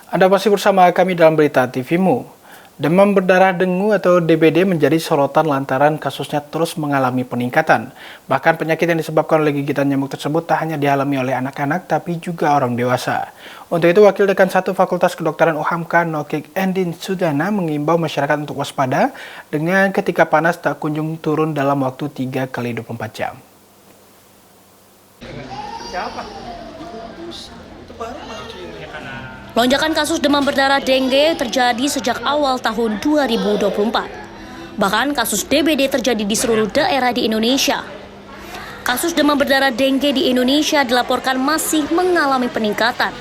Anda masih bersama kami dalam Berita TV-mu. Demam berdarah dengue atau DBD menjadi sorotan lantaran kasusnya terus mengalami peningkatan. Bahkan penyakit yang disebabkan oleh gigitan nyamuk tersebut tak hanya dialami oleh anak-anak, tapi juga orang dewasa. Untuk itu, Wakil Dekan 1 Fakultas Kedokteran UHAMKA Nokik Endin Sudana mengimbau masyarakat untuk waspada dengan ketika panas tak kunjung turun dalam waktu 3 kali 24 jam. Lonjakan kasus demam berdarah dengue terjadi sejak awal tahun 2024. Bahkan kasus DBD terjadi di seluruh daerah di Indonesia. Kasus demam berdarah dengue di Indonesia dilaporkan masih mengalami peningkatan.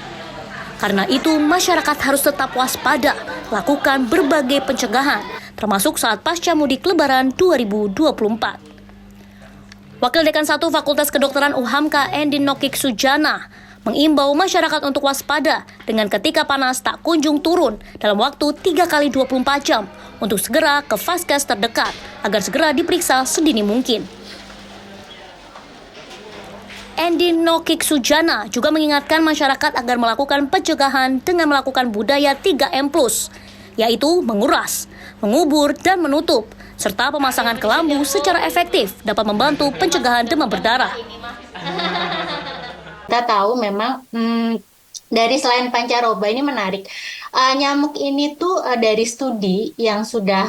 Karena itu, masyarakat harus tetap waspada, lakukan berbagai pencegahan, termasuk saat pasca mudik Lebaran 2024. Wakil Dekan 1 Fakultas Kedokteran UHAMKA Endin Nokik Sudana mengimbau masyarakat untuk waspada dengan ketika panas tak kunjung turun dalam waktu 3 kali 24 jam untuk segera ke vaskes terdekat agar segera diperiksa sedini mungkin. Endin Nokik Sudana juga mengingatkan masyarakat agar melakukan pencegahan dengan melakukan budaya 3M+, yaitu menguras, mengubur, dan menutup, serta pemasangan kelambu secara efektif dapat membantu pencegahan demam berdarah. Kita tahu memang dari selain pancaroba ini menarik. Nyamuk ini tuh dari studi yang sudah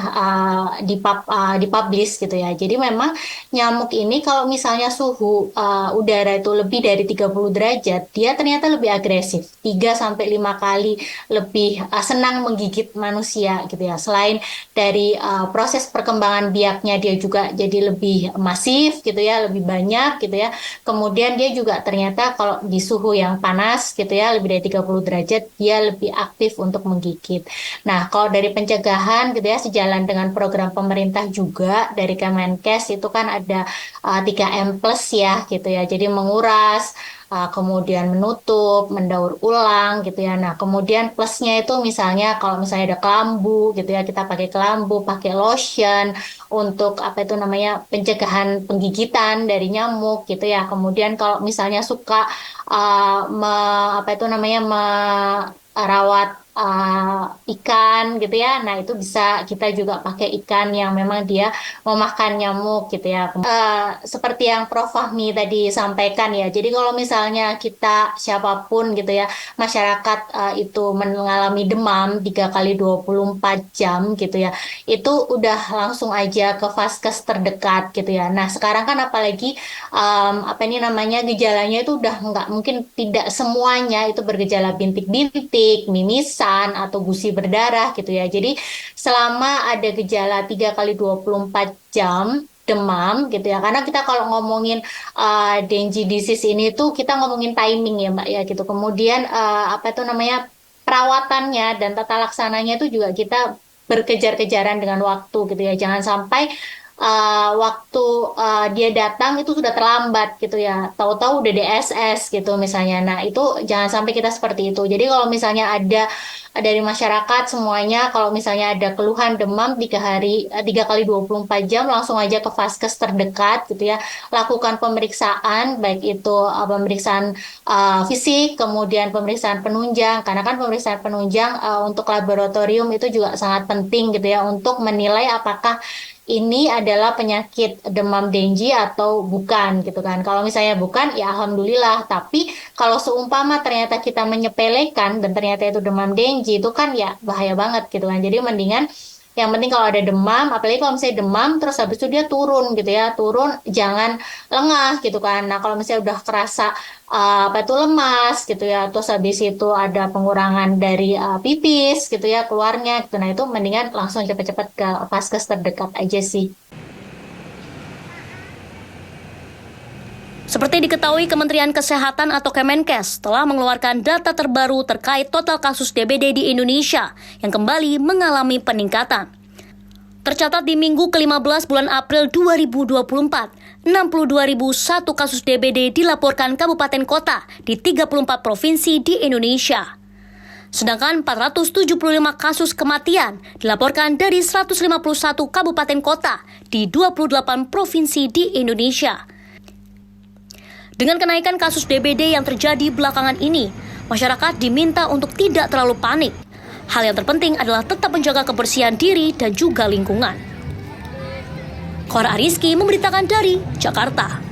dipublish gitu ya. Jadi memang nyamuk ini kalau misalnya suhu udara itu lebih dari 30 derajat, dia ternyata lebih agresif. 3-5 kali lebih senang menggigit manusia gitu ya. Selain dari proses perkembangan biaknya, dia juga jadi lebih masif gitu ya, lebih banyak gitu ya. Kemudian dia juga ternyata kalau di suhu yang panas gitu ya, lebih dari 30 derajat, dia lebih aktif untuk menggigit. Nah, kalau dari pencegahan gitu ya, sejalan dengan program pemerintah juga dari Kemenkes itu kan ada 3M+ ya gitu ya. Jadi menguras, kemudian menutup, mendaur ulang gitu ya. Nah, kemudian plusnya itu misalnya kalau misalnya ada kelambu gitu ya, kita pakai kelambu, pakai lotion untuk pencegahan penggigitan dari nyamuk gitu ya. Kemudian kalau misalnya suka merawat ikan gitu ya. Nah, itu bisa kita juga pakai ikan yang memang dia memakan nyamuk gitu ya. Seperti yang Prof. Fahmi tadi sampaikan ya. Jadi kalau misalnya kita siapapun gitu ya, masyarakat itu mengalami demam 3 kali 24 jam gitu ya. Itu udah langsung aja ke vaskes terdekat gitu ya. Nah, sekarang kan apalagi gejalanya itu udah nggak mungkin, tidak semuanya itu bergejala bintik-bintik, mimisan atau gusi berdarah gitu ya. Jadi selama ada gejala 3 kali 24 jam demam gitu ya, karena kita kalau ngomongin dengue disease ini tuh kita ngomongin timing ya Mbak ya gitu. Kemudian perawatannya dan tata laksananya itu juga kita berkejar-kejaran dengan waktu gitu ya. Jangan sampai waktu dia datang itu sudah terlambat gitu ya. Tahu-tahu udah DSS gitu misalnya. Nah, itu jangan sampai kita seperti itu. Jadi kalau misalnya ada dari masyarakat semuanya, kalau misalnya ada keluhan demam 3 kali 24 jam, langsung aja ke vaskes terdekat gitu ya. Lakukan pemeriksaan, baik itu pemeriksaan fisik, kemudian pemeriksaan penunjang. Karena kan pemeriksaan penunjang untuk laboratorium itu juga sangat penting gitu ya, untuk menilai apakah ini adalah penyakit demam dengue atau bukan gitu kan. Kalau misalnya bukan, ya alhamdulillah. Tapi kalau seumpama ternyata kita menyepelekan dan ternyata itu demam dengue, itu kan ya bahaya banget gitu kan. Jadi mendingan, yang penting kalau ada demam, apalagi kalau misalnya demam terus habis itu dia turun gitu ya, turun, jangan lengah gitu kan. Nah, kalau misalnya udah kerasa lemas gitu ya, terus habis itu ada pengurangan dari pipis gitu ya keluarnya gitu. Nah, itu mendingan langsung cepet-cepet ke vaskes terdekat aja sih. Seperti diketahui, Kementerian Kesehatan atau Kemenkes telah mengeluarkan data terbaru terkait total kasus DBD di Indonesia yang kembali mengalami peningkatan. Tercatat di minggu ke-15 bulan April 2024, 62.001 kasus DBD dilaporkan kabupaten kota di 34 provinsi di Indonesia. Sedangkan 475 kasus kematian dilaporkan dari 151 kabupaten kota di 28 provinsi di Indonesia. Dengan kenaikan kasus DBD yang terjadi belakangan ini, Masyarakat diminta untuk tidak terlalu panik. Hal yang terpenting adalah tetap menjaga kebersihan diri dan juga lingkungan. Cora Ariski memberitakan dari Jakarta.